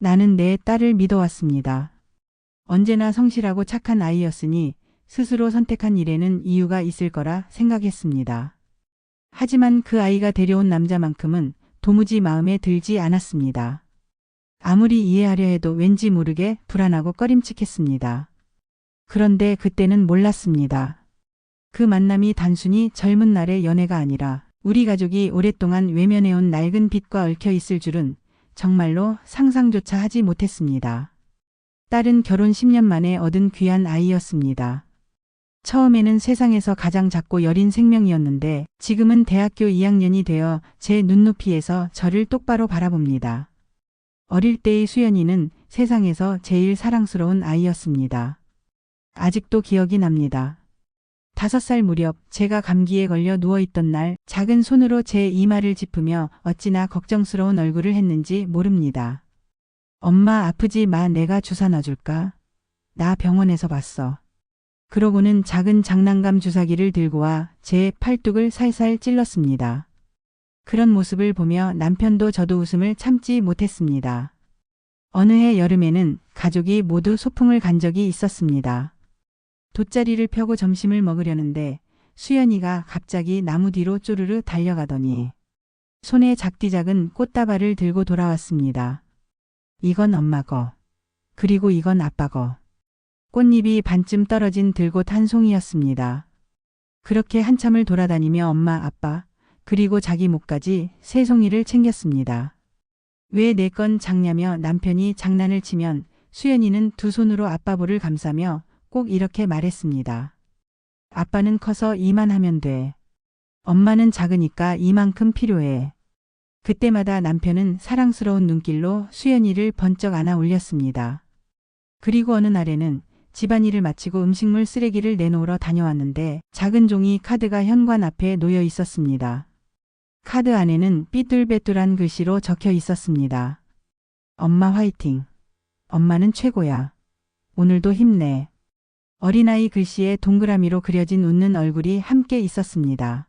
나는 내 딸을 믿어왔습니다. 언제나 성실하고 착한 아이였으니 스스로 선택한 일에는 이유가 있을 거라 생각했습니다. 하지만 그 아이가 데려온 남자만큼은 도무지 마음에 들지 않았습니다. 아무리 이해하려 해도 왠지 모르게 불안하고 꺼림칙했습니다. 그런데 그때는 몰랐습니다. 그 만남이 단순히 젊은 날의 연애가 아니라 우리 가족이 오랫동안 외면해온 낡은 빛과 얽혀 있을 줄은 정말로 상상조차 하지 못했습니다. 딸은 결혼 10년 만에 얻은 귀한 아이였습니다. 처음에는 세상에서 가장 작고 여린 생명이었는데 지금은 대학교 2학년이 되어 제 눈높이에서 저를 똑바로 바라봅니다. 어릴 때의 수연이는 세상에서 제일 사랑스러운 아이였습니다. 아직도 기억이 납니다. 5살 무렵 제가 감기에 걸려 누워있던 날 작은 손으로 제 이마를 짚으며 어찌나 걱정스러운 얼굴을 했는지 모릅니다. 엄마 아프지 마, 내가 주사 놔줄까? 나 병원에서 봤어. 그러고는 작은 장난감 주사기를 들고 와 제 팔뚝을 살살 찔렀습니다. 그런 모습을 보며 남편도 저도 웃음을 참지 못했습니다. 어느 해 여름에는 가족이 모두 소풍을 간 적이 있었습니다. 돗자리를 펴고 점심을 먹으려는데 수연이가 갑자기 나무 뒤로 쪼르르 달려가더니 손에 작디작은 꽃다발을 들고 돌아왔습니다. 이건 엄마 거. 그리고 이건 아빠 거. 꽃잎이 반쯤 떨어진 들꽃 한 송이였습니다. 그렇게 한참을 돌아다니며 엄마, 아빠, 그리고 자기 목까지 3송이를 챙겼습니다. 왜 내 건 작냐며 남편이 장난을 치면 수연이는 2손으로 아빠 볼을 감싸며 꼭 이렇게 말했습니다. 아빠는 커서 이만하면 돼. 엄마는 작으니까 이만큼 필요해. 그때마다 남편은 사랑스러운 눈길로 수연이를 번쩍 안아 올렸습니다. 그리고 어느 날에는 집안일을 마치고 음식물 쓰레기를 내놓으러 다녀왔는데 작은 종이 카드가 현관 앞에 놓여 있었습니다. 카드 안에는 삐뚤빼뚤한 글씨로 적혀 있었습니다. 엄마 화이팅. 엄마는 최고야. 오늘도 힘내. 어린아이 글씨에 동그라미로 그려진 웃는 얼굴이 함께 있었습니다.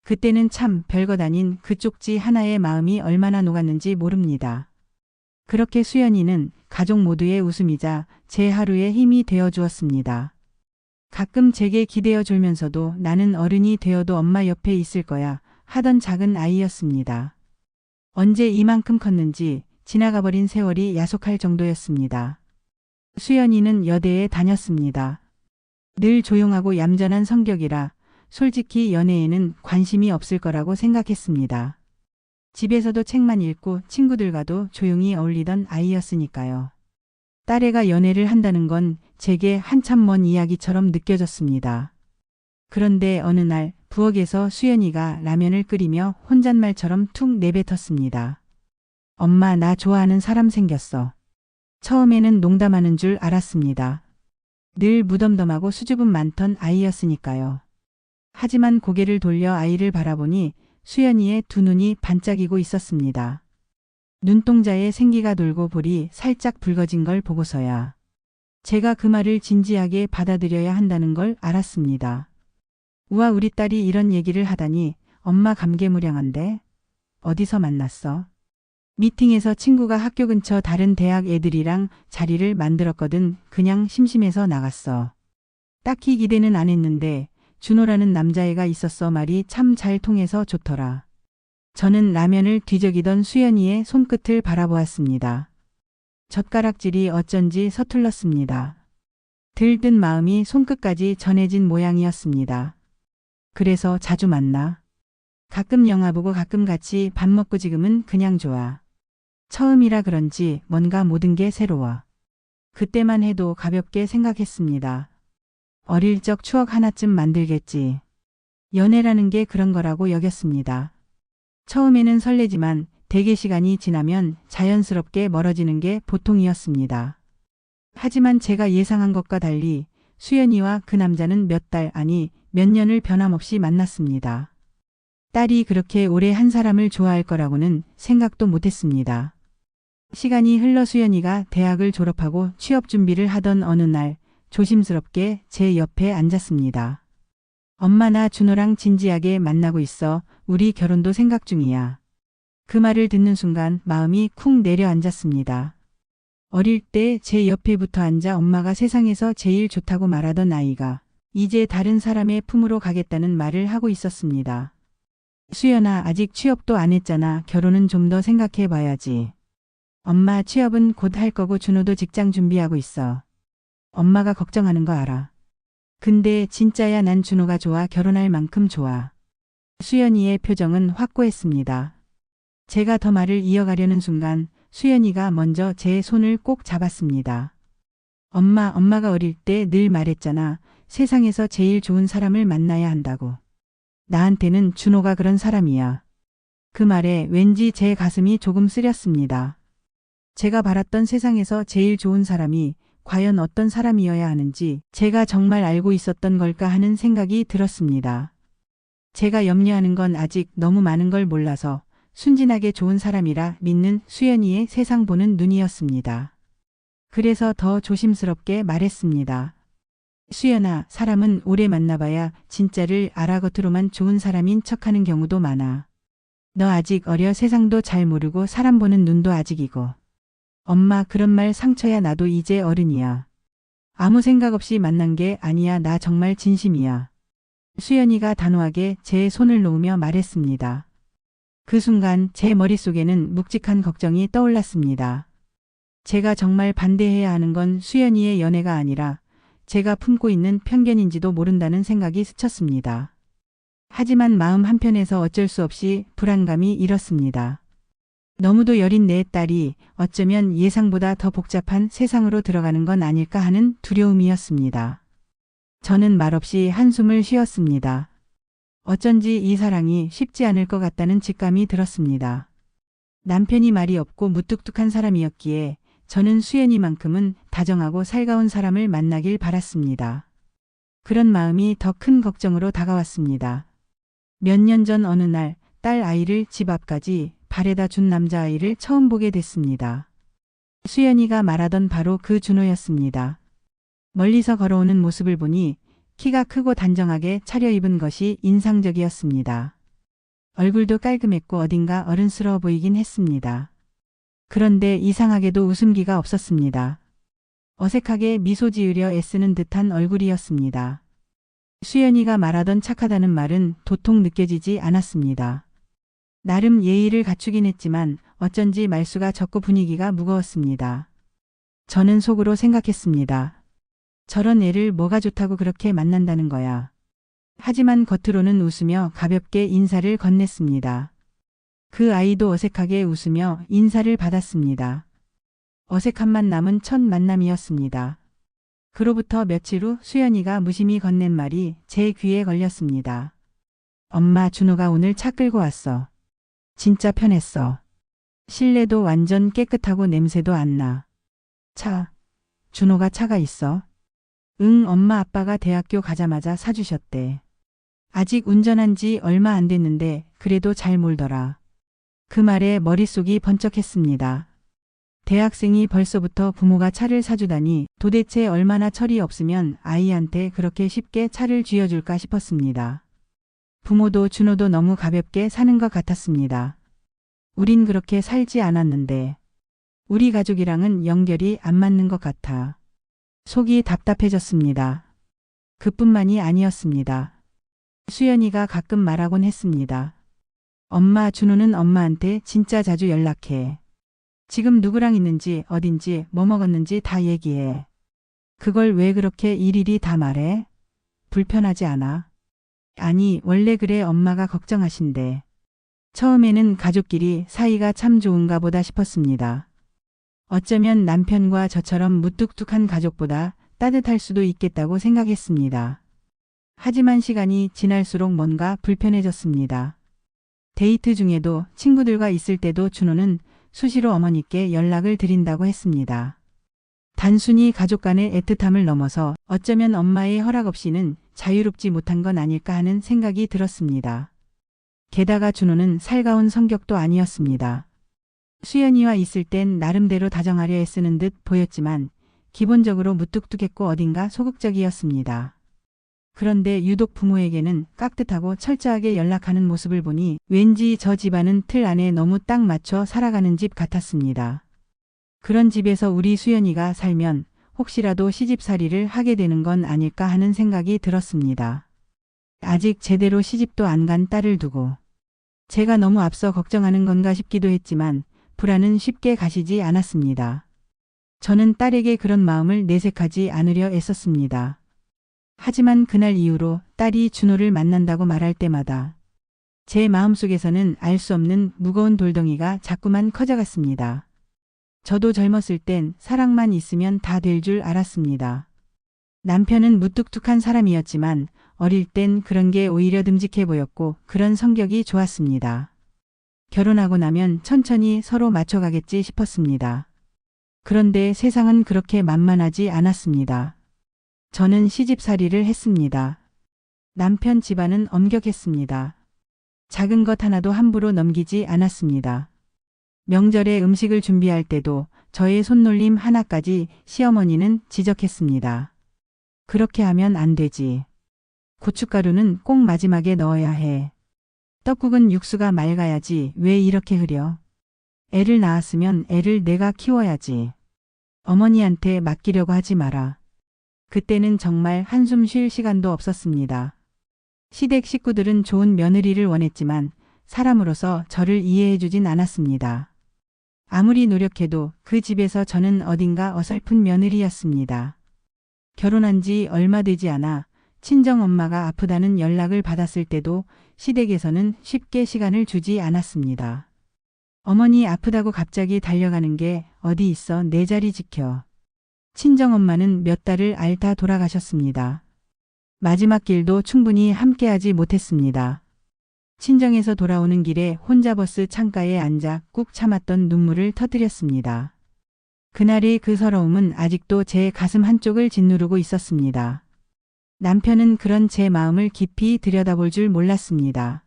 그때는 참 별것 아닌 그 쪽지 하나의 마음이 얼마나 녹았는지 모릅니다. 그렇게 수연이는 가족 모두의 웃음이자 제 하루의 힘이 되어 주었습니다. 가끔 제게 기대어 졸면서도 나는 어른이 되어도 엄마 옆에 있을 거야 하던 작은 아이였습니다. 언제 이만큼 컸는지 지나가버린 세월이 야속할 정도였습니다. 수연이는 여대에 다녔습니다. 늘 조용하고 얌전한 성격이라 솔직히 연애에는 관심이 없을 거라고 생각했습니다. 집에서도 책만 읽고 친구들과도 조용히 어울리던 아이였으니까요. 딸애가 연애를 한다는 건 제게 한참 먼 이야기처럼 느껴졌습니다. 그런데 어느 날 부엌에서 수연이가 라면을 끓이며 혼잣말처럼 툭 내뱉었습니다. 엄마, 나 좋아하는 사람 생겼어. 처음에는 농담하는 줄 알았습니다. 늘 무덤덤하고 수줍음 많던 아이였으니까요. 하지만 고개를 돌려 아이를 바라보니 수연이의 2눈이 반짝이고 있었습니다. 눈동자에 생기가 돌고 볼이 살짝 붉어진 걸 보고서야 제가 그 말을 진지하게 받아들여야 한다는 걸 알았습니다. 우와, 우리 딸이 이런 얘기를 하다니 엄마 감개무량한데? 어디서 만났어? 미팅에서 친구가 학교 근처 다른 대학 애들이랑 자리를 만들었거든. 그냥 심심해서 나갔어. 딱히 기대는 안 했는데 준호라는 남자애가 있었어. 말이 참 잘 통해서 좋더라. 저는 라면을 뒤적이던 수연이의 손끝을 바라보았습니다. 젓가락질이 어쩐지 서툴렀습니다. 들뜬 마음이 손끝까지 전해진 모양이었습니다. 그래서 자주 만나? 가끔 영화 보고 가끔 같이 밥 먹고 지금은 그냥 좋아. 처음이라 그런지 뭔가 모든 게 새로워. 그때만 해도 가볍게 생각했습니다. 어릴 적 추억 하나쯤 만들겠지. 연애라는 게 그런 거라고 여겼습니다. 처음에는 설레지만 대개 시간이 지나면 자연스럽게 멀어지는 게 보통이었습니다. 하지만 제가 예상한 것과 달리 수연이와 그 남자는 몇 달, 아니 몇 년을 변함없이 만났습니다. 딸이 그렇게 오래 한 사람을 좋아할 거라고는 생각도 못했습니다. 시간이 흘러 수연이가 대학을 졸업하고 취업 준비를 하던 어느 날 조심스럽게 제 옆에 앉았습니다. 엄마, 나 준호랑 진지하게 만나고 있어. 우리 결혼도 생각 중이야. 그 말을 듣는 순간 마음이 쿵 내려앉았습니다. 어릴 때 제 옆에 붙어 앉아 엄마가 세상에서 제일 좋다고 말하던 아이가 이제 다른 사람의 품으로 가겠다는 말을 하고 있었습니다. 수연아, 아직 취업도 안 했잖아. 결혼은 좀 더 생각해 봐야지. 엄마, 취업은 곧 할 거고 준호도 직장 준비하고 있어. 엄마가 걱정하는 거 알아. 근데 진짜야, 난 준호가 좋아. 결혼할 만큼 좋아. 수연이의 표정은 확고했습니다. 제가 더 말을 이어가려는 순간 수연이가 먼저 제 손을 꼭 잡았습니다. 엄마가 어릴 때 늘 말했잖아. 세상에서 제일 좋은 사람을 만나야 한다고. 나한테는 준호가 그런 사람이야. 그 말에 왠지 제 가슴이 조금 쓰렸습니다. 제가 바랐던 세상에서 제일 좋은 사람이 과연 어떤 사람이어야 하는지 제가 정말 알고 있었던 걸까 하는 생각이 들었습니다. 제가 염려하는 건 아직 너무 많은 걸 몰라서 순진하게 좋은 사람이라 믿는 수연이의 세상 보는 눈이었습니다. 그래서 더 조심스럽게 말했습니다. 수연아, 사람은 오래 만나봐야 진짜를 알아. 겉으로만 좋은 사람인 척하는 경우도 많아. 너 아직 어려. 세상도 잘 모르고 사람 보는 눈도 아직이고. 엄마, 그런 말 상처야. 나도 이제 어른이야. 아무 생각 없이 만난 게 아니야. 나 정말 진심이야. 수연이가 단호하게 제 손을 놓으며 말했습니다. 그 순간 제 머릿속에는 묵직한 걱정이 떠올랐습니다. 제가 정말 반대해야 하는 건 수연이의 연애가 아니라 제가 품고 있는 편견인지도 모른다는 생각이 스쳤습니다. 하지만 마음 한편에서 어쩔 수 없이 불안감이 일었습니다. 너무도 여린 내 딸이 어쩌면 예상보다 더 복잡한 세상으로 들어가는 건 아닐까 하는 두려움이었습니다. 저는 말없이 한숨을 쉬었습니다. 어쩐지 이 사랑이 쉽지 않을 것 같다는 직감이 들었습니다. 남편이 말이 없고 무뚝뚝한 사람이었기에 저는 수연이만큼은 다정하고 살가운 사람을 만나길 바랐습니다. 그런 마음이 더 큰 걱정으로 다가왔습니다. 몇 년 전 어느 날 딸 아이를 집 앞까지 발에다 준 남자아이를 처음 보게 됐습니다. 수연이가 말하던 바로 그 준호였습니다. 멀리서 걸어오는 모습을 보니 키가 크고 단정하게 차려입은 것이 인상적이었습니다. 얼굴도 깔끔했고 어딘가 어른스러워 보이긴 했습니다. 그런데 이상하게도 웃음기가 없었습니다. 어색하게 미소 지으려 애쓰는 듯한 얼굴이었습니다. 수연이가 말하던 착하다는 말은 도통 느껴지지 않았습니다. 나름 예의를 갖추긴 했지만 어쩐지 말수가 적고 분위기가 무거웠습니다. 저는 속으로 생각했습니다. 저런 애를 뭐가 좋다고 그렇게 만난다는 거야. 하지만 겉으로는 웃으며 가볍게 인사를 건넸습니다. 그 아이도 어색하게 웃으며 인사를 받았습니다. 어색함만 남은 첫 만남이었습니다. 그로부터 며칠 후 수연이가 무심히 건넨 말이 제 귀에 걸렸습니다. 엄마, 준호가 오늘 차 끌고 왔어. 진짜 편했어. 실내도 완전 깨끗하고 냄새도 안 나. 준호가 차가 있어? 응, 엄마 아빠가 대학교 가자마자 사주셨대. 아직 운전한 지 얼마 안 됐는데 그래도 잘 몰더라. 그 말에 머릿속이 번쩍했습니다. 대학생이 벌써부터 부모가 차를 사주다니 도대체 얼마나 철이 없으면 아이한테 그렇게 쉽게 차를 쥐어줄까 싶었습니다. 부모도 준호도 너무 가볍게 사는 것 같았습니다. 우린 그렇게 살지 않았는데 우리 가족이랑은 연결이 안 맞는 것 같아. 속이 답답해졌습니다. 그뿐만이 아니었습니다. 수연이가 가끔 말하곤 했습니다. 엄마, 준호는 엄마한테 진짜 자주 연락해. 지금 누구랑 있는지 어딘지 뭐 먹었는지 다 얘기해. 그걸 왜 그렇게 일일이 다 말해? 불편하지 않아? 아니, 원래 그래. 엄마가 걱정하신대. 처음에는 가족끼리 사이가 참 좋은가 보다 싶었습니다. 어쩌면 남편과 저처럼 무뚝뚝한 가족보다 따뜻할 수도 있겠다고 생각했습니다. 하지만 시간이 지날수록 뭔가 불편해졌습니다. 데이트 중에도 친구들과 있을 때도 준호는 수시로 어머니께 연락을 드린다고 했습니다. 단순히 가족 간의 애틋함을 넘어서 어쩌면 엄마의 허락 없이는 자유롭지 못한 건 아닐까 하는 생각이 들었습니다. 게다가 준호는 살가운 성격도 아니었습니다. 수연이와 있을 땐 나름대로 다정하려 애쓰는 듯 보였지만 기본적으로 무뚝뚝했고 어딘가 소극적이었습니다. 그런데 유독 부모에게는 깍듯하고 철저하게 연락하는 모습을 보니 왠지 저 집안은 틀 안에 너무 딱 맞춰 살아가는 집 같았습니다. 그런 집에서 우리 수연이가 살면 혹시라도 시집살이를 하게 되는 건 아닐까 하는 생각이 들었습니다. 아직 제대로 시집도 안 간 딸을 두고 제가 너무 앞서 걱정하는 건가 싶기도 했지만 불안은 쉽게 가시지 않았습니다. 저는 딸에게 그런 마음을 내색하지 않으려 애썼습니다. 하지만 그날 이후로 딸이 준호를 만난다고 말할 때마다 제 마음속에서는 알 수 없는 무거운 돌덩이가 자꾸만 커져갔습니다. 저도 젊었을 땐 사랑만 있으면 다 될 줄 알았습니다. 남편은 무뚝뚝한 사람이었지만 어릴 땐 그런 게 오히려 듬직해 보였고 그런 성격이 좋았습니다. 결혼하고 나면 천천히 서로 맞춰가겠지 싶었습니다. 그런데 세상은 그렇게 만만하지 않았습니다. 저는 시집살이를 했습니다. 남편 집안은 엄격했습니다. 작은 것 하나도 함부로 넘기지 않았습니다. 명절에 음식을 준비할 때도 저의 손놀림 하나까지 시어머니는 지적했습니다. 그렇게 하면 안 되지. 고춧가루는 꼭 마지막에 넣어야 해. 떡국은 육수가 맑아야지 왜 이렇게 흐려. 애를 낳았으면 애를 내가 키워야지. 어머니한테 맡기려고 하지 마라. 그때는 정말 한숨 쉴 시간도 없었습니다. 시댁 식구들은 좋은 며느리를 원했지만 사람으로서 저를 이해해주진 않았습니다. 아무리 노력해도 그 집에서 저는 어딘가 어설픈 며느리였습니다. 결혼한 지 얼마 되지 않아 친정엄마가 아프다는 연락을 받았을 때도 시댁에서는 쉽게 시간을 주지 않았습니다. 어머니 아프다고 갑자기 달려가는 게 어디 있어 내 자리 지켜. 친정엄마는 몇 달을 앓다 돌아가셨습니다. 마지막 길도 충분히 함께하지 못했습니다. 친정에서 돌아오는 길에 혼자 버스 창가에 앉아 꾹 참았던 눈물을 터뜨렸습니다. 그날의 그 서러움은 아직도 제 가슴 한쪽을 짓누르고 있었습니다. 남편은 그런 제 마음을 깊이 들여다볼 줄 몰랐습니다.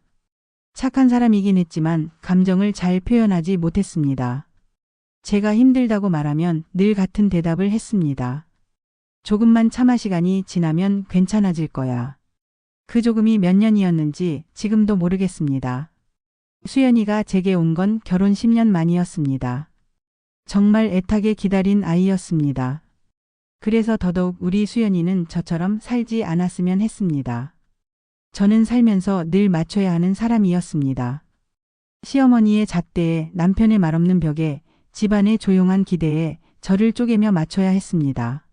착한 사람이긴 했지만 감정을 잘 표현하지 못했습니다. 제가 힘들다고 말하면 늘 같은 대답을 했습니다. 조금만 참아 시간이 지나면 괜찮아질 거야. 그 조금이 몇 년이었는지 지금도 모르겠습니다. 수연이가 제게 온 건 결혼 10년 만이었습니다. 정말 애타게 기다린 아이였습니다. 그래서 더더욱 우리 수연이는 저처럼 살지 않았으면 했습니다. 저는 살면서 늘 맞춰야 하는 사람이었습니다. 시어머니의 잣대에 남편의 말없는 벽에 집안의 조용한 기대에 저를 쪼개며 맞춰야 했습니다.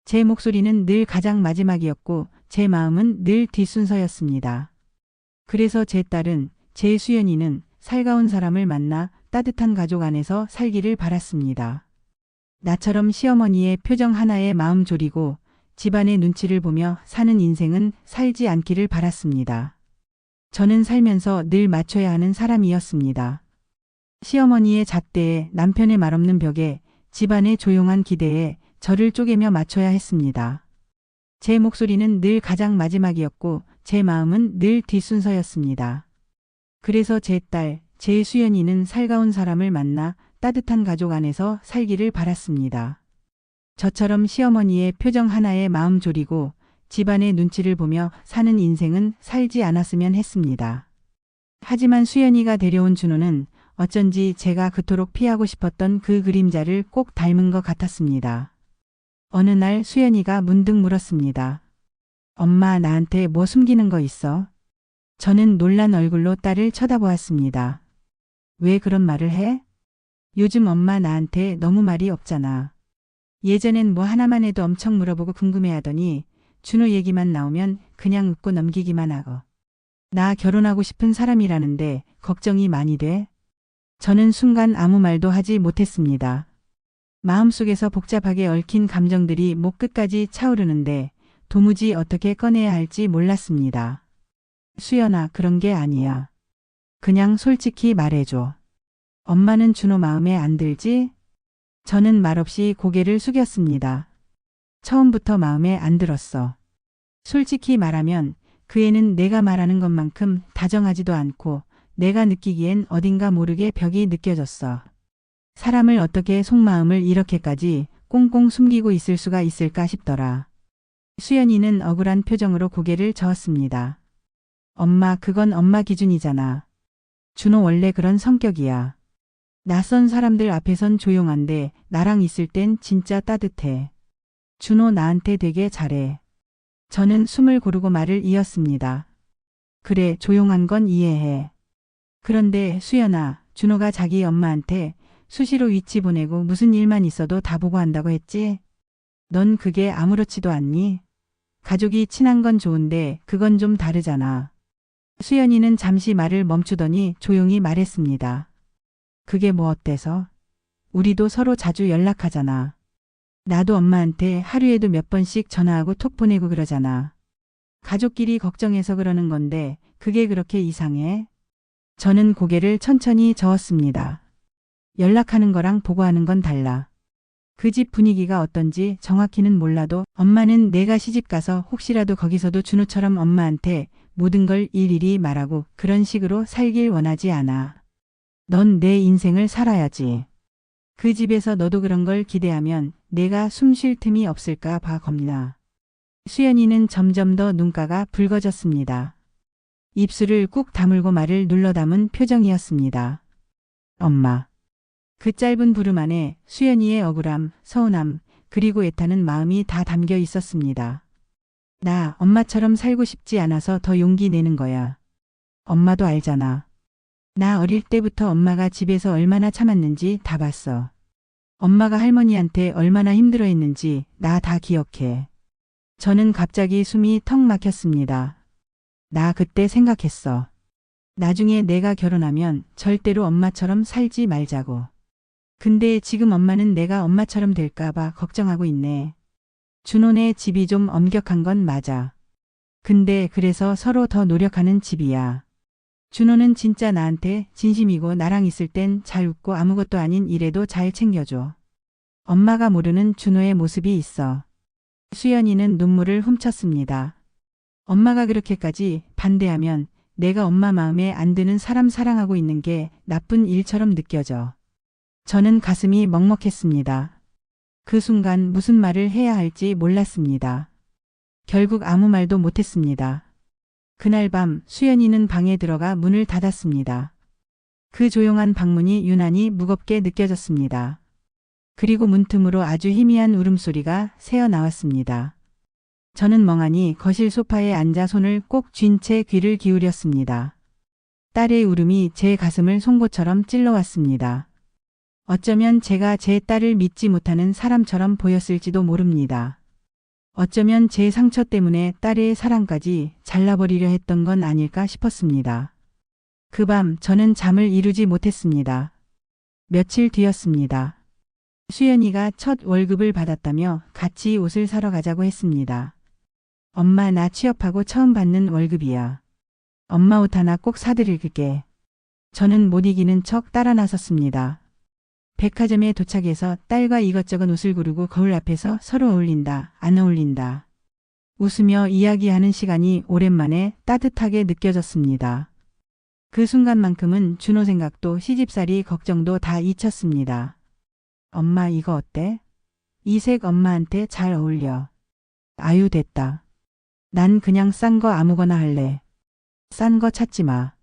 제 목소리는 늘 가장 마지막이었고 제 마음은 늘 뒷순서였습니다. 그래서 제 딸은, 제 수연이는 살가운 사람을 만나 따뜻한 가족 안에서 살기를 바랐습니다. 나처럼 시어머니의 표정 하나에 마음 졸이고 집안의 눈치를 보며 사는 인생은 살지 않기를 바랐습니다. 저는 살면서 늘 맞춰야 하는 사람이었습니다. 시어머니의 잣대에 남편의 말없는 벽에 집안의 조용한 기대에 저를 쪼개며 맞춰야 했습니다. 제 목소리는 늘 가장 마지막이었고 제 마음은 늘 뒷순서였습니다. 그래서 제 딸, 제 수연이는 살가운 사람을 만나 따뜻한 가족 안에서 살기를 바랐습니다. 저처럼 시어머니의 표정 하나에 마음 졸이고 집안의 눈치를 보며 사는 인생은 살지 않았으면 했습니다. 하지만 수연이가 데려온 준호는 어쩐지 제가 그토록 피하고 싶었던 그 그림자를 꼭 닮은 것 같았습니다. 어느 날 수연이가 문득 물었습니다. 엄마 나한테 뭐 숨기는 거 있어? 저는 놀란 얼굴로 딸을 쳐다보았습니다. 왜 그런 말을 해? 요즘 엄마 나한테 너무 말이 없잖아. 예전엔 뭐 하나만 해도 엄청 물어보고 궁금해하더니 준호 얘기만 나오면 그냥 웃고 넘기기만 하고. 나 결혼하고 싶은 사람이라는데 걱정이 많이 돼? 저는 순간 아무 말도 하지 못했습니다. 마음속에서 복잡하게 얽힌 감정들이 목 끝까지 차오르는데 도무지 어떻게 꺼내야 할지 몰랐습니다. 수연아, 그런 게 아니야. 그냥 솔직히 말해줘. 엄마는 준호 마음에 안 들지? 저는 말없이 고개를 숙였습니다. 처음부터 마음에 안 들었어. 솔직히 말하면 그 애는 내가 말하는 것만큼 다정하지도 않고 내가 느끼기엔 어딘가 모르게 벽이 느껴졌어. 사람을 어떻게 속마음을 이렇게까지 꽁꽁 숨기고 있을 수가 있을까 싶더라. 수연이는 억울한 표정으로 고개를 저었습니다. 엄마, 그건 엄마 기준이잖아. 준호 원래 그런 성격이야. 낯선 사람들 앞에선 조용한데 나랑 있을 땐 진짜 따뜻해. 준호 나한테 되게 잘해. 저는 숨을 고르고 말을 이었습니다. 그래, 조용한 건 이해해. 그런데 수연아, 준호가 자기 엄마한테 수시로 위치 보내고 무슨 일만 있어도 다 보고한다고 했지? 넌 그게 아무렇지도 않니? 가족이 친한 건 좋은데 그건 좀 다르잖아. 수연이는 잠시 말을 멈추더니 조용히 말했습니다. 그게 뭐 어때서? 우리도 서로 자주 연락하잖아. 나도 엄마한테 하루에도 몇 번씩 전화하고 톡 보내고 그러잖아. 가족끼리 걱정해서 그러는 건데 그게 그렇게 이상해? 저는 고개를 천천히 저었습니다. 연락하는 거랑 보고하는 건 달라. 그 집 분위기가 어떤지 정확히는 몰라도 엄마는 내가 시집가서 혹시라도 거기서도 준호처럼 엄마한테 모든 걸 일일이 말하고 그런 식으로 살길 원하지 않아. 넌 내 인생을 살아야지. 그 집에서 너도 그런 걸 기대하면 내가 숨 쉴 틈이 없을까 봐 겁나. 수연이는 점점 더 눈가가 붉어졌습니다. 입술을 꾹 다물고 말을 눌러 담은 표정이었습니다. 엄마. 그 짧은 부름 안에 수연이의 억울함, 서운함, 그리고 애타는 마음이 다 담겨 있었습니다. 나 엄마처럼 살고 싶지 않아서 더 용기 내는 거야. 엄마도 알잖아. 나 어릴 때부터 엄마가 집에서 얼마나 참았는지 다 봤어. 엄마가 할머니한테 얼마나 힘들어했는지 나 다 기억해. 저는 갑자기 숨이 턱 막혔습니다. 나 그때 생각했어. 나중에 내가 결혼하면 절대로 엄마처럼 살지 말자고. 근데 지금 엄마는 내가 엄마처럼 될까봐 걱정하고 있네. 준호네 집이 좀 엄격한 건 맞아. 근데 그래서 서로 더 노력하는 집이야. 준호는 진짜 나한테 진심이고 나랑 있을 땐 잘 웃고 아무것도 아닌 일에도 잘 챙겨줘. 엄마가 모르는 준호의 모습이 있어. 수연이는 눈물을 훔쳤습니다. 엄마가 그렇게까지 반대하면 내가 엄마 마음에 안 드는 사람 사랑하고 있는 게 나쁜 일처럼 느껴져. 저는 가슴이 먹먹했습니다. 그 순간 무슨 말을 해야 할지 몰랐습니다. 결국 아무 말도 못했습니다. 그날 밤 수연이는 방에 들어가 문을 닫았습니다. 그 조용한 방문이 유난히 무겁게 느껴졌습니다. 그리고 문틈으로 아주 희미한 울음소리가 새어나왔습니다. 저는 멍하니 거실 소파에 앉아 손을 꼭 쥔 채 귀를 기울였습니다. 딸의 울음이 제 가슴을 송곳처럼 찔러왔습니다. 어쩌면 제가 제 딸을 믿지 못하는 사람처럼 보였을지도 모릅니다. 어쩌면 제 상처 때문에 딸의 사랑까지 잘라버리려 했던 건 아닐까 싶었습니다. 그 밤 저는 잠을 이루지 못했습니다. 며칠 뒤였습니다. 수연이가 첫 월급을 받았다며 같이 옷을 사러 가자고 했습니다. 엄마, 나 취업하고 처음 받는 월급이야. 엄마 옷 하나 꼭 사드릴게. 저는 못 이기는 척 따라 나섰습니다. 백화점에 도착해서 딸과 이것저것 옷을 고르고 거울 앞에서 서로 어울린다, 안 어울린다. 웃으며 이야기하는 시간이 오랜만에 따뜻하게 느껴졌습니다. 그 순간만큼은 준호 생각도 시집살이 걱정도 다 잊혔습니다. 엄마, 이거 어때? 이 색 엄마한테 잘 어울려. 아유, 됐다. 난 그냥 싼 거 아무거나 할래. 싼 거 찾지 마.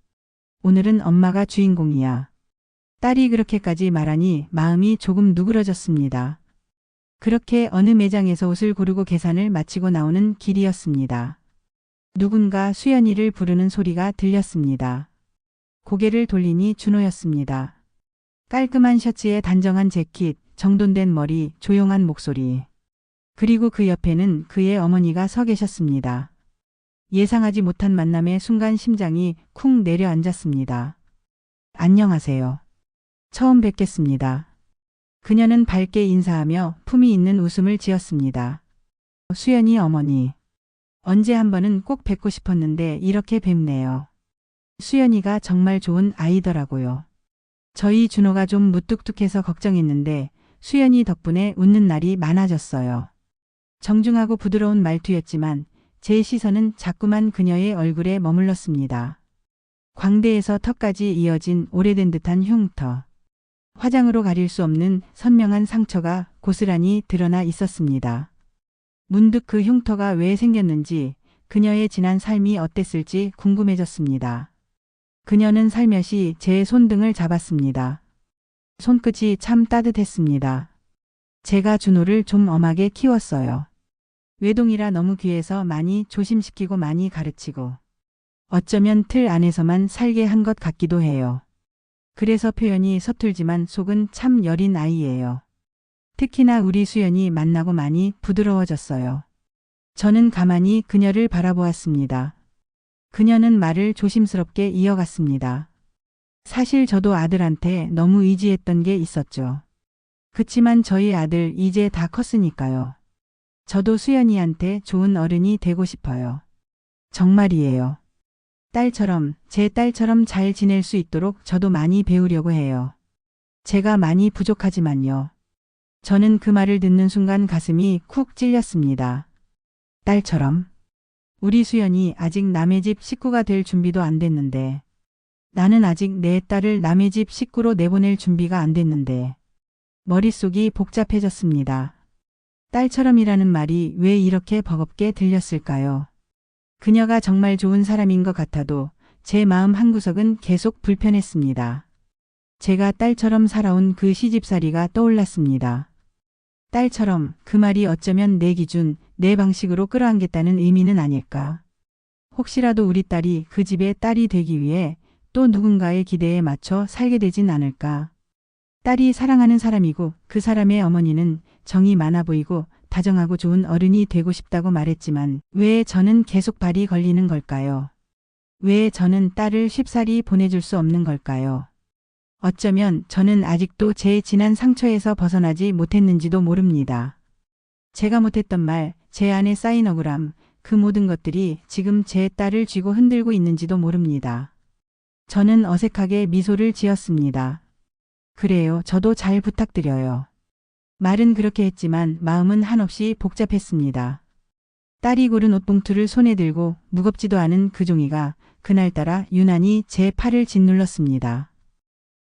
오늘은 엄마가 주인공이야. 딸이 그렇게까지 말하니 마음이 조금 누그러졌습니다. 그렇게 어느 매장에서 옷을 고르고 계산을 마치고 나오는 길이었습니다. 누군가 수연이를 부르는 소리가 들렸습니다. 고개를 돌리니 준호였습니다. 깔끔한 셔츠에 단정한 재킷, 정돈된 머리, 조용한 목소리. 그리고 그 옆에는 그의 어머니가 서 계셨습니다. 예상하지 못한 만남의 순간 심장이 쿵 내려앉았습니다. 안녕하세요. 처음 뵙겠습니다. 그녀는 밝게 인사하며 품위 있는 웃음을 지었습니다. 수연이 어머니. 언제 한 번은 꼭 뵙고 싶었는데 이렇게 뵙네요. 수연이가 정말 좋은 아이더라고요. 저희 준호가 좀 무뚝뚝해서 걱정했는데 수연이 덕분에 웃는 날이 많아졌어요. 정중하고 부드러운 말투였지만 제 시선은 자꾸만 그녀의 얼굴에 머물렀습니다. 광대에서 턱까지 이어진 오래된 듯한 흉터. 화장으로 가릴 수 없는 선명한 상처가 고스란히 드러나 있었습니다. 문득 그 흉터가 왜 생겼는지, 그녀의 지난 삶이 어땠을지 궁금해졌습니다. 그녀는 살며시 제 손등을 잡았습니다. 손끝이 참 따뜻했습니다. 제가 준호를 좀 엄하게 키웠어요. 외동이라 너무 귀해서 많이 조심시키고 많이 가르치고 어쩌면 틀 안에서만 살게 한 것 같기도 해요. 그래서 표현이 서툴지만 속은 참 여린 아이예요. 특히나 우리 수연이 만나고 많이 부드러워졌어요. 저는 가만히 그녀를 바라보았습니다. 그녀는 말을 조심스럽게 이어갔습니다. 사실 저도 아들한테 너무 의지했던 게 있었죠. 그치만 저희 아들 이제 다 컸으니까요. 저도 수연이한테 좋은 어른이 되고 싶어요. 정말이에요. 딸처럼, 제 딸처럼 잘 지낼 수 있도록 저도 많이 배우려고 해요. 제가 많이 부족하지만요. 저는 그 말을 듣는 순간 가슴이 쿡 찔렸습니다. 딸처럼? 우리 수연이 아직 남의 집 식구가 될 준비도 안 됐는데, 나는 아직 내 딸을 남의 집 식구로 내보낼 준비가 안 됐는데, 머릿속이 복잡해졌습니다. 딸처럼이라는 말이 왜 이렇게 버겁게 들렸을까요? 그녀가 정말 좋은 사람인 것 같아도 제 마음 한구석은 계속 불편했습니다. 제가 딸처럼 살아온 그 시집살이가 떠올랐습니다. 딸처럼, 그 말이 어쩌면 내 기준, 내 방식으로 끌어안겠다는 의미는 아닐까. 혹시라도 우리 딸이 그 집의 딸이 되기 위해 또 누군가의 기대에 맞춰 살게 되진 않을까. 딸이 사랑하는 사람이고 그 사람의 어머니는 정이 많아 보이고 다정하고 좋은 어른이 되고 싶다고 말했지만 왜 저는 계속 발이 걸리는 걸까요? 왜 저는 딸을 쉽사리 보내줄 수 없는 걸까요? 어쩌면 저는 아직도 제 지난 상처에서 벗어나지 못했는지도 모릅니다. 제가 못했던 말, 제 안에 쌓인 억울함, 그 모든 것들이 지금 제 딸을 쥐고 흔들고 있는지도 모릅니다. 저는 어색하게 미소를 지었습니다. 그래요, 저도 잘 부탁드려요. 말은 그렇게 했지만 마음은 한없이 복잡했습니다. 딸이 고른 옷봉투를 손에 들고 무겁지도 않은 그 종이가 그날따라 유난히 제 팔을 짓눌렀습니다.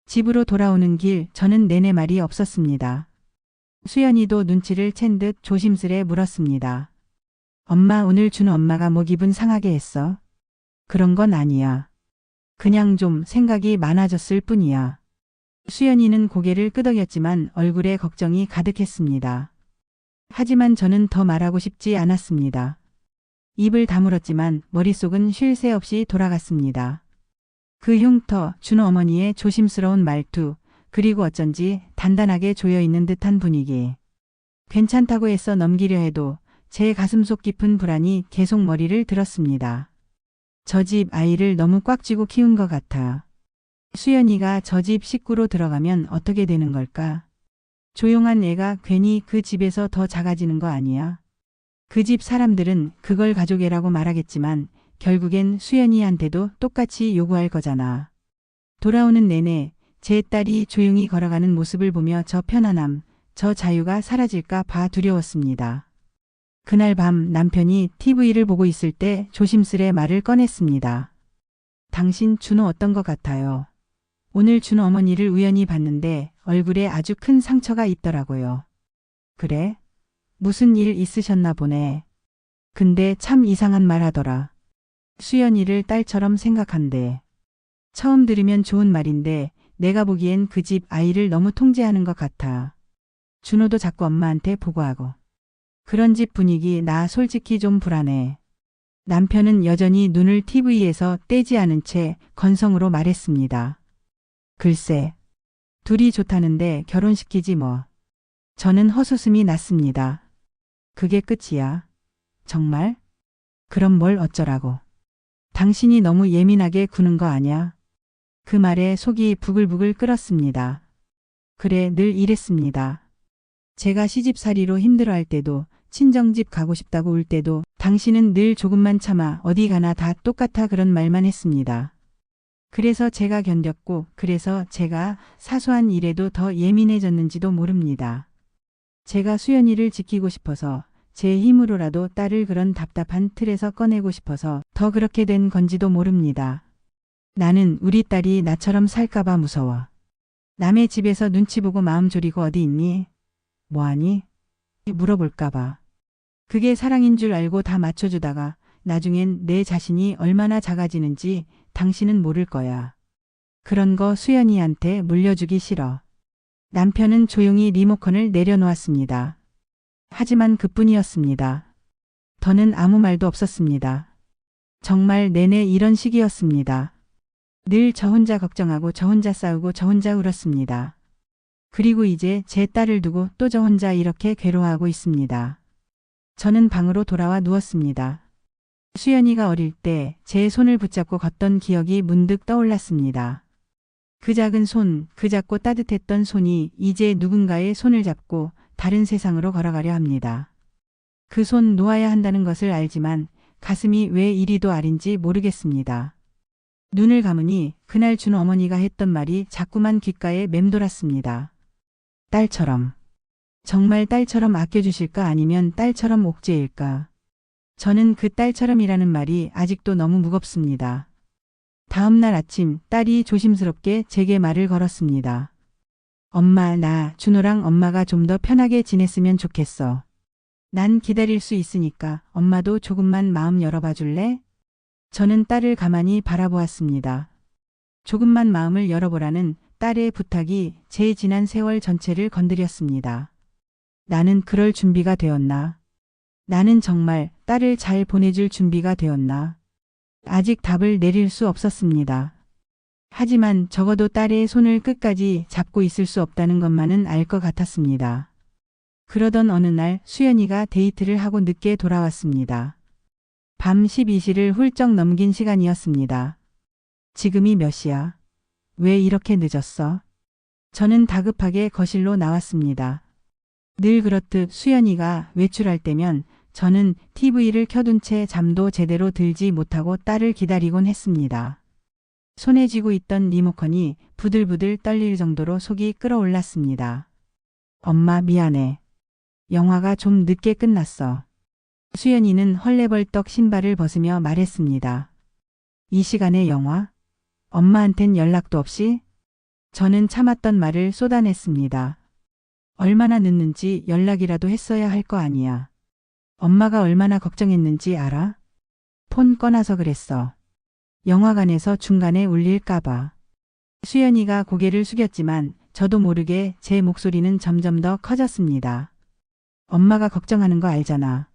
집으로 돌아오는 길 저는 내내 말이 없었습니다. 수연이도 눈치를 챈 듯 조심스레 물었습니다. 엄마, 오늘 준호 엄마가 뭐 기분 상하게 했어? 그런 건 아니야. 그냥 좀 생각이 많아졌을 뿐이야. 수연이는 고개를 끄덕였지만 얼굴에 걱정이 가득했습니다. 하지만 저는 더 말하고 싶지 않았습니다. 입을 다물었지만 머릿속은 쉴 새 없이 돌아갔습니다. 그 흉터, 준호 어머니의 조심스러운 말투, 그리고 어쩐지 단단하게 조여있는 듯한 분위기. 괜찮다고 애써 넘기려 해도 제 가슴속 깊은 불안이 계속 머리를 들었습니다. 저 집 아이를 너무 꽉 쥐고 키운 것 같아. 수연이가 저 집 식구로 들어가면 어떻게 되는 걸까? 조용한 애가 괜히 그 집에서 더 작아지는 거 아니야? 그 집 사람들은 그걸 가족애라고 말하겠지만 결국엔 수연이한테도 똑같이 요구할 거잖아. 돌아오는 내내 제 딸이 조용히 걸어가는 모습을 보며 저 편안함, 저 자유가 사라질까 봐 두려웠습니다. 그날 밤 남편이 TV를 보고 있을 때 조심스레 말을 꺼냈습니다. 당신 준호 어떤 것 같아요? 오늘 준호 어머니를 우연히 봤는데 얼굴에 아주 큰 상처가 있더라고요. 그래? 무슨 일 있으셨나 보네. 근데 참 이상한 말 하더라. 수연이를 딸처럼 생각한대. 처음 들으면 좋은 말인데 내가 보기엔 그 집 아이를 너무 통제하는 것 같아. 준호도 자꾸 엄마한테 보고하고. 그런 집 분위기 나 솔직히 좀 불안해. 남편은 여전히 눈을 TV에서 떼지 않은 채 건성으로 말했습니다. 글쎄, 둘이 좋다는데 결혼시키지 뭐. 저는 헛웃음이 났습니다. 그게 끝이야. 정말? 그럼 뭘 어쩌라고. 당신이 너무 예민하게 구는 거 아냐? 그 말에 속이 부글부글 끓었습니다. 그래, 늘 이랬습니다. 제가 시집살이로 힘들어할 때도 친정집 가고 싶다고 울 때도 당신은 늘 조금만 참아 어디 가나 다 똑같아 그런 말만 했습니다. 그래서 제가 견뎠고 그래서 제가 사소한 일에도 더 예민해졌는지도 모릅니다. 제가 수연이를 지키고 싶어서 제 힘으로라도 딸을 그런 답답한 틀에서 꺼내고 싶어서 더 그렇게 된 건지도 모릅니다. 나는 우리 딸이 나처럼 살까봐 무서워. 남의 집에서 눈치 보고 마음 졸이고 어디 있니? 뭐하니? 물어볼까봐. 그게 사랑인 줄 알고 다 맞춰주다가 나중엔 내 자신이 얼마나 작아지는지 당신은 모를 거야. 그런 거 수연이한테 물려주기 싫어. 남편은 조용히 리모컨을 내려놓았습니다. 하지만 그뿐이었습니다. 더는 아무 말도 없었습니다. 정말 내내 이런 식이었습니다. 늘 저 혼자 걱정하고 저 혼자 싸우고 저 혼자 울었습니다. 그리고 이제 제 딸을 두고 또 저 혼자 이렇게 괴로워하고 있습니다. 저는 방으로 돌아와 누웠습니다. 수연이가 어릴 때 제 손을 붙잡고 걷던 기억이 문득 떠올랐습니다. 그 작은 손, 그 작고 따뜻했던 손이 이제 누군가의 손을 잡고 다른 세상으로 걸어가려 합니다. 그 손 놓아야 한다는 것을 알지만 가슴이 왜 이리도 아린지 모르겠습니다. 눈을 감으니 그날 준호 어머니가 했던 말이 자꾸만 귓가에 맴돌았습니다. 딸처럼. 정말 딸처럼 아껴주실까 아니면 딸처럼 옥죄일까. 저는 그 딸처럼이라는 말이 아직도 너무 무겁습니다. 다음 날 아침 딸이 조심스럽게 제게 말을 걸었습니다. 엄마, 나 준호랑 엄마가 좀 더 편하게 지냈으면 좋겠어. 난 기다릴 수 있으니까 엄마도 조금만 마음 열어봐 줄래? 저는 딸을 가만히 바라보았습니다. 조금만 마음을 열어보라는 딸의 부탁이 제 지난 세월 전체를 건드렸습니다. 나는 그럴 준비가 되었나? 나는 정말 딸을 잘 보내줄 준비가 되었나? 아직 답을 내릴 수 없었습니다. 하지만 적어도 딸의 손을 끝까지 잡고 있을 수 없다는 것만은 알 것 같았습니다. 그러던 어느 날 수연이가 데이트를 하고 늦게 돌아왔습니다. 밤 12시를 훌쩍 넘긴 시간이었습니다. 지금이 몇 시야? 왜 이렇게 늦었어? 저는 다급하게 거실로 나왔습니다. 늘 그렇듯 수연이가 외출할 때면 저는 TV를 켜둔 채 잠도 제대로 들지 못하고 딸을 기다리곤 했습니다. 손에 쥐고 있던 리모컨이 부들부들 떨릴 정도로 속이 끓어올랐습니다. 엄마 미안해. 영화가 좀 늦게 끝났어. 수연이는 헐레벌떡 신발을 벗으며 말했습니다. 이 시간에 영화? 엄마한텐 연락도 없이? 저는 참았던 말을 쏟아냈습니다. 얼마나 늦는지 연락이라도 했어야 할 거 아니야. 엄마가 얼마나 걱정했는지 알아? 폰 꺼놔서 그랬어. 영화관에서 중간에 울릴까봐. 수연이가 고개를 숙였지만 저도 모르게 제 목소리는 점점 더 커졌습니다. 엄마가 걱정하는 거 알잖아.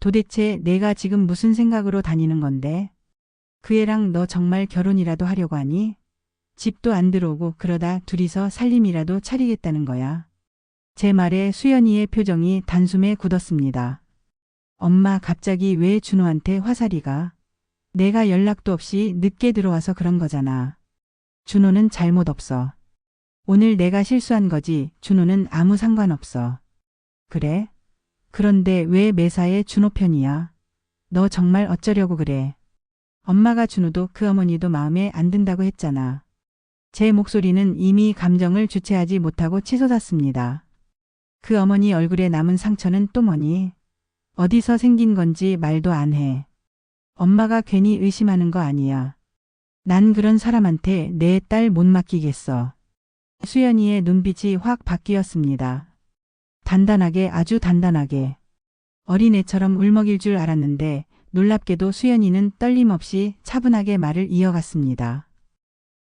도대체 내가 지금 무슨 생각으로 다니는 건데? 그 애랑 너 정말 결혼이라도 하려고 하니? 집도 안 들어오고 그러다 둘이서 살림이라도 차리겠다는 거야. 제 말에 수연이의 표정이 단숨에 굳었습니다. 엄마 갑자기 왜 준호한테 화살이가? 내가 연락도 없이 늦게 들어와서 그런 거잖아. 준호는 잘못 없어. 오늘 내가 실수한 거지 준호는 아무 상관없어. 그래? 그런데 왜 매사에 준호 편이야? 너 정말 어쩌려고 그래? 엄마가 준호도 그 어머니도 마음에 안 든다고 했잖아. 제 목소리는 이미 감정을 주체하지 못하고 치솟았습니다. 그 어머니 얼굴에 남은 상처는 또 뭐니? 어디서 생긴 건지 말도 안 해. 엄마가 괜히 의심하는 거 아니야. 난 그런 사람한테 내 딸 못 맡기겠어. 수연이의 눈빛이 확 바뀌었습니다. 단단하게 아주 단단하게. 어린애처럼 울먹일 줄 알았는데 놀랍게도 수연이는 떨림 없이 차분하게 말을 이어갔습니다.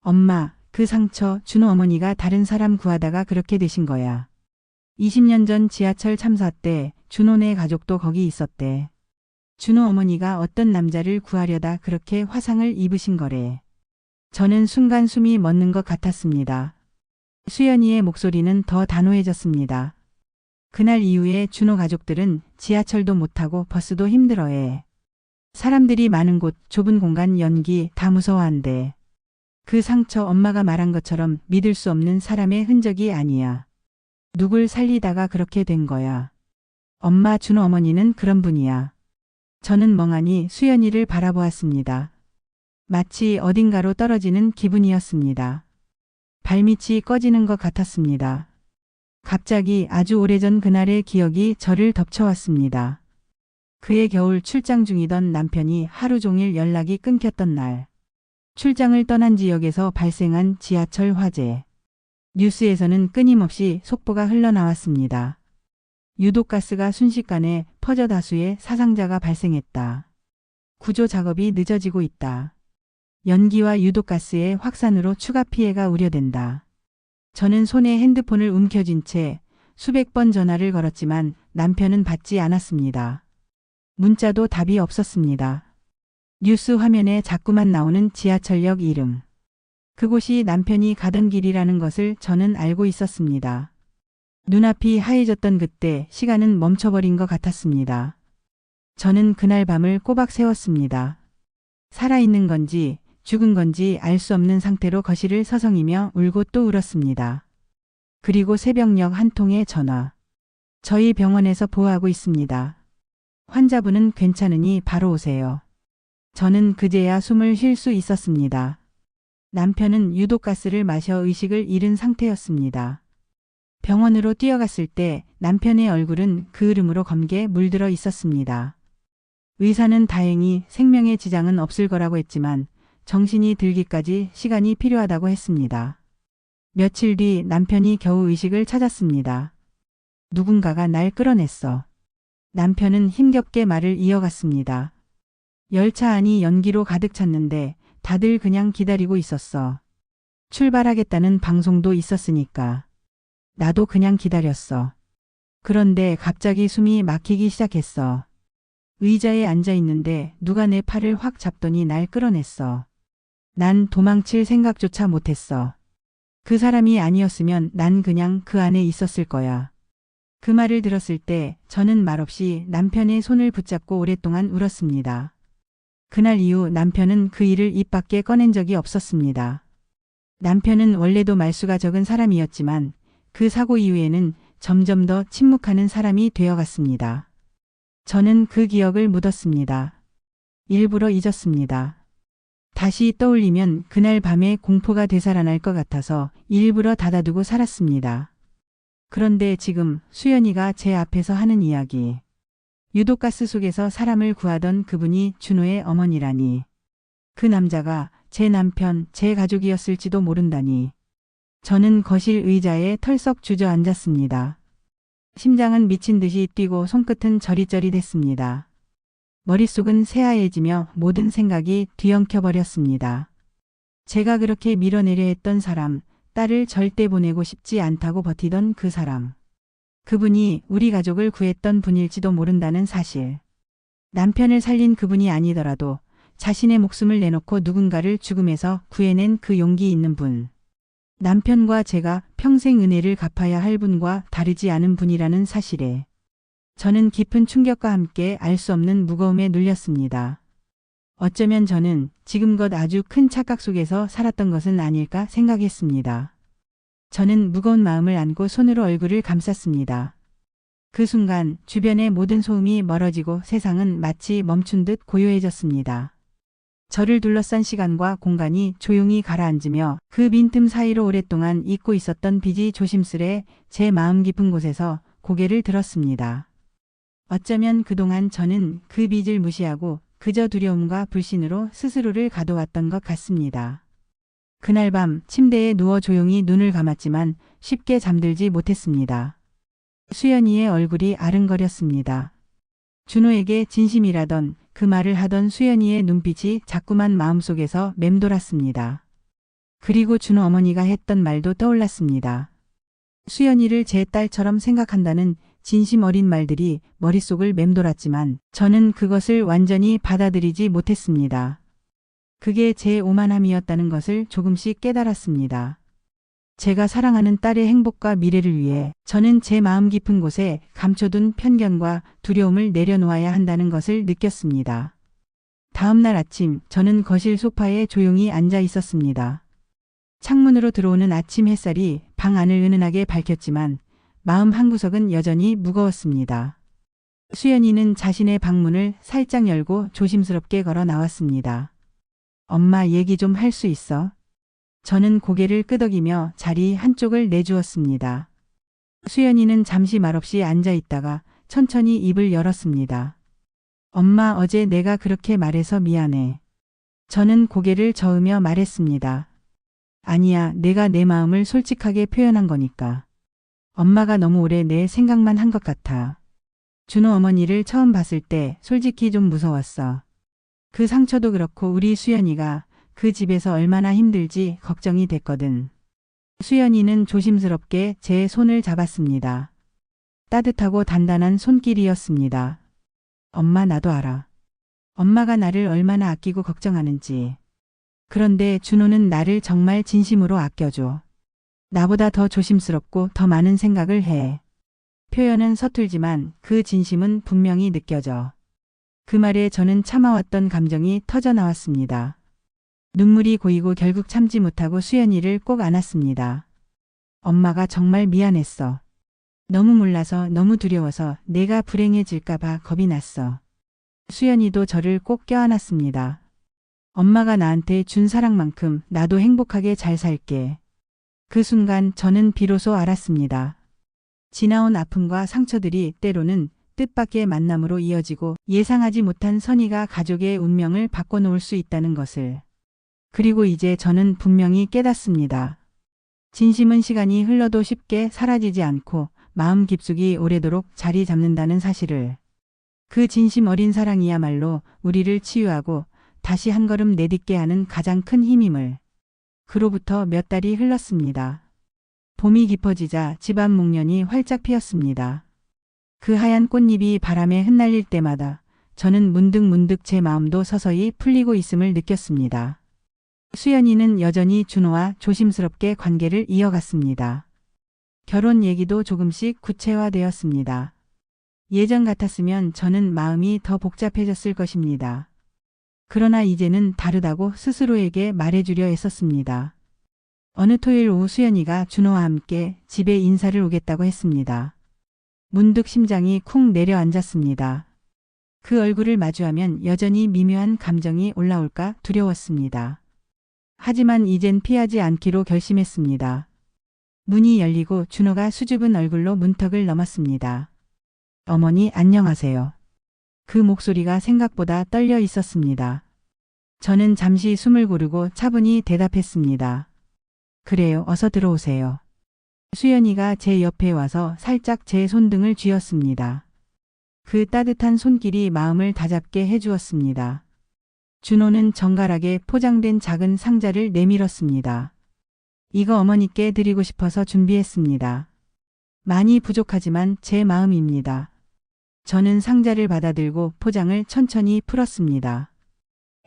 엄마, 그 상처 준호 어머니가 다른 사람 구하다가 그렇게 되신 거야. 20년 전 지하철 참사 때 준호네 가족도 거기 있었대. 준호 어머니가 어떤 남자를 구하려다 그렇게 화상을 입으신 거래. 저는 순간 숨이 멎는 것 같았습니다. 수연이의 목소리는 더 단호해졌습니다. 그날 이후에 준호 가족들은 지하철도 못 타고 버스도 힘들어해. 사람들이 많은 곳, 좁은 공간, 연기 다 무서워한대. 그 상처 엄마가 말한 것처럼 믿을 수 없는 사람의 흔적이 아니야. 누굴 살리다가 그렇게 된 거야. 엄마 준호 어머니는 그런 분이야. 저는 멍하니 수연이를 바라보았습니다. 마치 어딘가로 떨어지는 기분이었습니다. 발밑이 꺼지는 것 같았습니다. 갑자기 아주 오래전 그날의 기억이 저를 덮쳐왔습니다. 그해 겨울 출장 중이던 남편이 하루 종일 연락이 끊겼던 날. 출장을 떠난 지역에서 발생한 지하철 화재. 뉴스에서는 끊임없이 속보가 흘러나왔습니다. 유독가스가 순식간에 퍼져 다수의 사상자가 발생했다. 구조 작업이 늦어지고 있다. 연기와 유독가스의 확산으로 추가 피해가 우려된다. 저는 손에 핸드폰을 움켜쥔 채 수백 번 전화를 걸었지만 남편은 받지 않았습니다. 문자도 답이 없었습니다. 뉴스 화면에 자꾸만 나오는 지하철역 이름. 그곳이 남편이 가던 길이라는 것을 저는 알고 있었습니다. 눈앞이 하얘졌던 그때 시간은 멈춰버린 것 같았습니다. 저는 그날 밤을 꼬박 새웠습니다. 살아있는 건지 죽은 건지 알 수 없는 상태로 거실을 서성이며 울고 또 울었습니다. 그리고 새벽녘 한 통의 전화. 저희 병원에서 보호하고 있습니다. 환자분은 괜찮으니 바로 오세요. 저는 그제야 숨을 쉴 수 있었습니다. 남편은 유독가스를 마셔 의식을 잃은 상태였습니다. 병원으로 뛰어갔을 때 남편의 얼굴은 그을음으로 검게 물들어 있었습니다. 의사는 다행히 생명에 지장은 없을 거라고 했지만 정신이 들기까지 시간이 필요하다고 했습니다. 며칠 뒤 남편이 겨우 의식을 찾았습니다. 누군가가 날 끌어냈어. 남편은 힘겹게 말을 이어갔습니다. 열차 안이 연기로 가득 찼는데 다들 그냥 기다리고 있었어. 출발하겠다는 방송도 있었으니까. 나도 그냥 기다렸어. 그런데 갑자기 숨이 막히기 시작했어. 의자에 앉아 있는데 누가 내 팔을 확 잡더니 날 끌어냈어. 난 도망칠 생각조차 못했어. 그 사람이 아니었으면 난 그냥 그 안에 있었을 거야. 그 말을 들었을 때 저는 말없이 남편의 손을 붙잡고 오랫동안 울었습니다. 그날 이후 남편은 그 일을 입 밖에 꺼낸 적이 없었습니다. 남편은 원래도 말수가 적은 사람이었지만 그 사고 이후에는 점점 더 침묵하는 사람이 되어갔습니다. 저는 그 기억을 묻었습니다. 일부러 잊었습니다. 다시 떠올리면 그날 밤에 공포가 되살아날 것 같아서 일부러 닫아두고 살았습니다. 그런데 지금 수연이가 제 앞에서 하는 이야기. 유독가스 속에서 사람을 구하던 그분이 준호의 어머니라니. 그 남자가 제 남편, 제 가족이었을지도 모른다니. 저는 거실 의자에 털썩 주저앉았습니다. 심장은 미친 듯이 뛰고 손끝은 저릿저릿했습니다. 머릿속은 새하얘지며 모든 생각이 뒤엉켜버렸습니다. 제가 그렇게 밀어내려 했던 사람, 딸을 절대 보내고 싶지 않다고 버티던 그 사람. 그분이 우리 가족을 구했던 분일지도 모른다는 사실. 남편을 살린 그분이 아니더라도 자신의 목숨을 내놓고 누군가를 죽음에서 구해낸 그 용기 있는 분. 남편과 제가 평생 은혜를 갚아야 할 분과 다르지 않은 분이라는 사실에 저는 깊은 충격과 함께 알 수 없는 무거움에 눌렸습니다. 어쩌면 저는 지금껏 아주 큰 착각 속에서 살았던 것은 아닐까 생각했습니다. 저는 무거운 마음을 안고 손으로 얼굴을 감쌌습니다. 그 순간 주변의 모든 소음이 멀어지고 세상은 마치 멈춘 듯 고요해졌습니다. 저를 둘러싼 시간과 공간이 조용히 가라앉으며 그 빈틈 사이로 오랫동안 잊고 있었던 빛이 조심스레 제 마음 깊은 곳에서 고개를 들었습니다. 어쩌면 그동안 저는 그 빛을 무시하고 그저 두려움과 불신으로 스스로를 가둬왔던 것 같습니다. 그날 밤 침대에 누워 조용히 눈을 감았지만 쉽게 잠들지 못했습니다. 수연이의 얼굴이 아른거렸습니다. 준호에게 진심이라던 그 말을 하던 수연이의 눈빛이 자꾸만 마음속에서 맴돌았습니다. 그리고 준호 어머니가 했던 말도 떠올랐습니다. 수연이를 제 딸처럼 생각한다는 진심 어린 말들이 머릿속을 맴돌았지만 저는 그것을 완전히 받아들이지 못했습니다. 그게 제 오만함이었다는 것을 조금씩 깨달았습니다. 제가 사랑하는 딸의 행복과 미래를 위해 저는 제 마음 깊은 곳에 감춰둔 편견과 두려움을 내려놓아야 한다는 것을 느꼈습니다. 다음 날 아침 저는 거실 소파에 조용히 앉아 있었습니다. 창문으로 들어오는 아침 햇살이 방 안을 은은하게 밝혔지만 마음 한구석은 여전히 무거웠습니다. 수연이는 자신의 방문을 살짝 열고 조심스럽게 걸어 나왔습니다. 엄마 얘기 좀 할 수 있어? 저는 고개를 끄덕이며 자리 한쪽을 내주었습니다. 수연이는 잠시 말없이 앉아 있다가 천천히 입을 열었습니다. 엄마 어제 내가 그렇게 말해서 미안해. 저는 고개를 저으며 말했습니다. 아니야, 내가 내 마음을 솔직하게 표현한 거니까. 엄마가 너무 오래 내 생각만 한 것 같아. 준호 어머니를 처음 봤을 때 솔직히 좀 무서웠어. 그 상처도 그렇고 우리 수연이가 그 집에서 얼마나 힘들지 걱정이 됐거든. 수연이는 조심스럽게 제 손을 잡았습니다. 따뜻하고 단단한 손길이었습니다. 엄마, 나도 알아. 엄마가 나를 얼마나 아끼고 걱정하는지. 그런데 준호는 나를 정말 진심으로 아껴줘. 나보다 더 조심스럽고 더 많은 생각을 해. 표현은 서툴지만 그 진심은 분명히 느껴져. 그 말에 저는 참아왔던 감정이 터져 나왔습니다. 눈물이 고이고 결국 참지 못하고 수연이를 꼭 안았습니다. 엄마가 정말 미안했어. 너무 몰라서, 너무 두려워서 내가 불행해질까봐 겁이 났어. 수연이도 저를 꼭 껴안았습니다. 엄마가 나한테 준 사랑만큼 나도 행복하게 잘 살게. 그 순간 저는 비로소 알았습니다. 지나온 아픔과 상처들이 때로는 뜻밖의 만남으로 이어지고 예상하지 못한 선의가 가족의 운명을 바꿔놓을 수 있다는 것을. 그리고 이제 저는 분명히 깨닫습니다. 진심은 시간이 흘러도 쉽게 사라지지 않고 마음 깊숙이 오래도록 자리 잡는다는 사실을. 그 진심 어린 사랑이야말로 우리를 치유하고 다시 한 걸음 내딛게 하는 가장 큰 힘임을. 그로부터 몇 달이 흘렀습니다. 봄이 깊어지자 집안 목련이 활짝 피었습니다. 그 하얀 꽃잎이 바람에 흩날릴 때마다 저는 문득 제 마음도 서서히 풀리고 있음을 느꼈습니다. 수연이는 여전히 준호와 조심스럽게 관계를 이어갔습니다. 결혼 얘기도 조금씩 구체화되었습니다. 예전 같았으면 저는 마음이 더 복잡해졌을 것입니다. 그러나 이제는 다르다고 스스로에게 말해주려 했었습니다. 어느 토요일 오후 수연이가 준호와 함께 집에 인사를 오겠다고 했습니다. 문득 심장이 쿵 내려앉았습니다. 그 얼굴을 마주하면 여전히 미묘한 감정이 올라올까 두려웠습니다. 하지만 이젠 피하지 않기로 결심했습니다. 문이 열리고 준호가 수줍은 얼굴로 문턱을 넘었습니다. 어머니, 안녕하세요. 그 목소리가 생각보다 떨려 있었습니다. 저는 잠시 숨을 고르고 차분히 대답했습니다. 그래요, 어서 들어오세요. 수연이가 제 옆에 와서 살짝 제 손등을 쥐었습니다. 그 따뜻한 손길이 마음을 다잡게 해주었습니다. 준호는 정갈하게 포장된 작은 상자를 내밀었습니다. 이거 어머니께 드리고 싶어서 준비했습니다. 많이 부족하지만 제 마음입니다. 저는 상자를 받아들고 포장을 천천히 풀었습니다.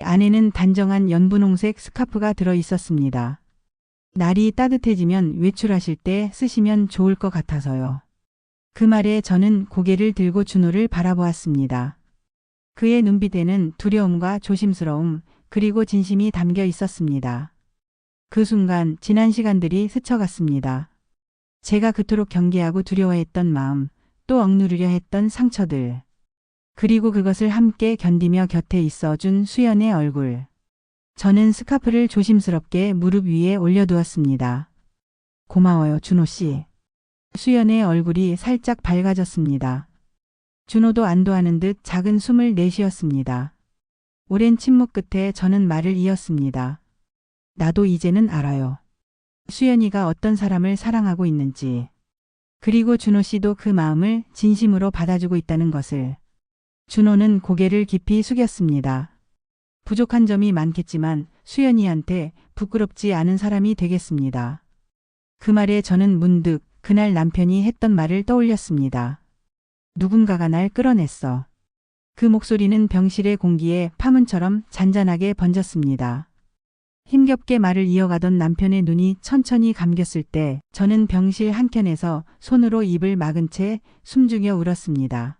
안에는 단정한 연분홍색 스카프가 들어 있었습니다. 날이 따뜻해지면 외출하실 때 쓰시면 좋을 것 같아서요. 그 말에 저는 고개를 들고 준호를 바라보았습니다. 그의 눈빛에는 두려움과 조심스러움 그리고 진심이 담겨 있었습니다. 그 순간 지난 시간들이 스쳐갔습니다. 제가 그토록 경계하고 두려워했던 마음, 또 억누르려 했던 상처들. 그리고 그것을 함께 견디며 곁에 있어준 수연의 얼굴. 저는 스카프를 조심스럽게 무릎 위에 올려두었습니다. 고마워요, 준호 씨. 수연의 얼굴이 살짝 밝아졌습니다. 준호도 안도하는 듯 작은 숨을 내쉬었습니다. 오랜 침묵 끝에 저는 말을 이었습니다. 나도 이제는 알아요. 수연이가 어떤 사람을 사랑하고 있는지. 그리고 준호 씨도 그 마음을 진심으로 받아주고 있다는 것을. 준호는 고개를 깊이 숙였습니다. 부족한 점이 많겠지만 수연이한테 부끄럽지 않은 사람이 되겠습니다. 그 말에 저는 문득 그날 남편이 했던 말을 떠올렸습니다. 누군가가 날 끌어냈어. 그 목소리는 병실의 공기에 파문처럼 잔잔하게 번졌습니다. 힘겹게 말을 이어가던 남편의 눈이 천천히 감겼을 때 저는 병실 한켠에서 손으로 입을 막은 채 숨죽여 울었습니다.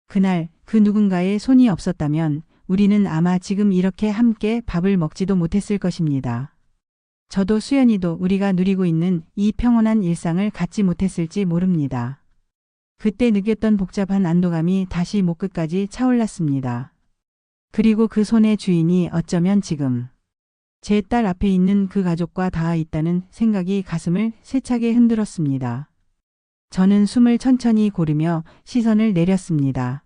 그날 그 누군가의 손이 없었다면 우리는 아마 지금 이렇게 함께 밥을 먹지도 못했을 것입니다. 저도 수연이도 우리가 누리고 있는 이 평온한 일상을 갖지 못했을지 모릅니다. 그때 느꼈던 복잡한 안도감이 다시 목끝까지 차올랐습니다. 그리고 그 손의 주인이 어쩌면 지금 제 딸 앞에 있는 그 가족과 닿아 있다는 생각이 가슴을 세차게 흔들었습니다. 저는 숨을 천천히 고르며 시선을 내렸습니다.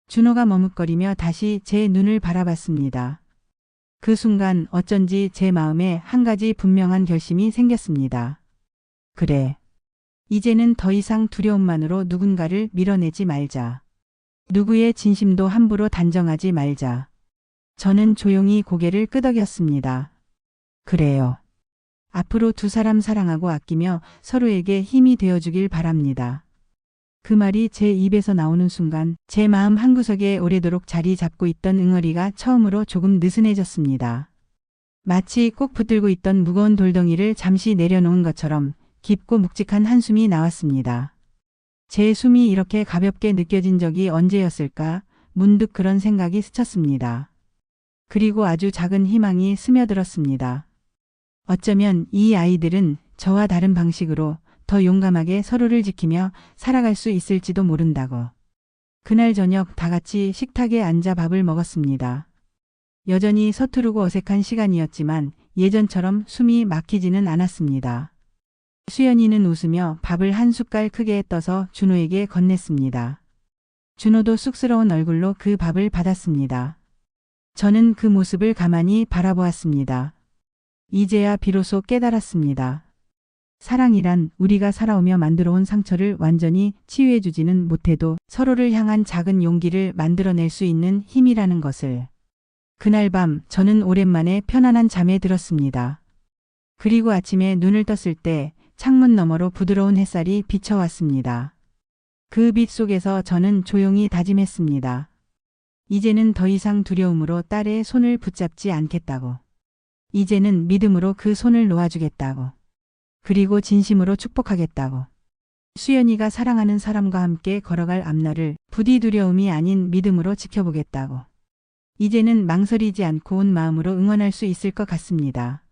준호가 머뭇거리며 다시 제 눈을 바라봤습니다. 그 순간 어쩐지 제 마음에 한 가지 분명한 결심이 생겼습니다. 그래. 이제는 더 이상 두려움만으로 누군가를 밀어내지 말자. 누구의 진심도 함부로 단정하지 말자. 저는 조용히 고개를 끄덕였습니다. 그래요. 앞으로 두 사람 사랑하고 아끼며 서로에게 힘이 되어주길 바랍니다. 그 말이 제 입에서 나오는 순간 제 마음 한구석에 오래도록 자리 잡고 있던 응어리가 처음으로 조금 느슨해졌습니다. 마치 꼭 붙들고 있던 무거운 돌덩이를 잠시 내려놓은 것처럼 깊고 묵직한 한숨이 나왔습니다. 제 숨이 이렇게 가볍게 느껴진 적이 언제였을까? 문득 그런 생각이 스쳤습니다. 그리고 아주 작은 희망이 스며들었습니다. 어쩌면 이 아이들은 저와 다른 방식으로 더 용감하게 서로를 지키며 살아갈 수 있을지도 모른다고. 그날 저녁 다 같이 식탁에 앉아 밥을 먹었습니다. 여전히 서투르고 어색한 시간이었지만 예전처럼 숨이 막히지는 않았습니다. 수연이는 웃으며 밥을 한 숟갈 크게 떠서 준호에게 건넸습니다. 준호도 쑥스러운 얼굴로 그 밥을 받았습니다. 저는 그 모습을 가만히 바라보았습니다. 이제야 비로소 깨달았습니다. 사랑이란 우리가 살아오며 만들어온 상처를 완전히 치유해주지는 못해도 서로를 향한 작은 용기를 만들어낼 수 있는 힘이라는 것을. 그날 밤 저는 오랜만에 편안한 잠에 들었습니다. 그리고 아침에 눈을 떴을 때 창문 너머로 부드러운 햇살이 비쳐왔습니다. 그 빛 속에서 저는 조용히 다짐했습니다. 이제는 더 이상 두려움으로 딸의 손을 붙잡지 않겠다고. 이제는 믿음으로 그 손을 놓아주겠다고. 그리고 진심으로 축복하겠다고. 수연이가 사랑하는 사람과 함께 걸어갈 앞날을 부디 두려움이 아닌 믿음으로 지켜보겠다고. 이제는 망설이지 않고 온 마음으로 응원할 수 있을 것 같습니다.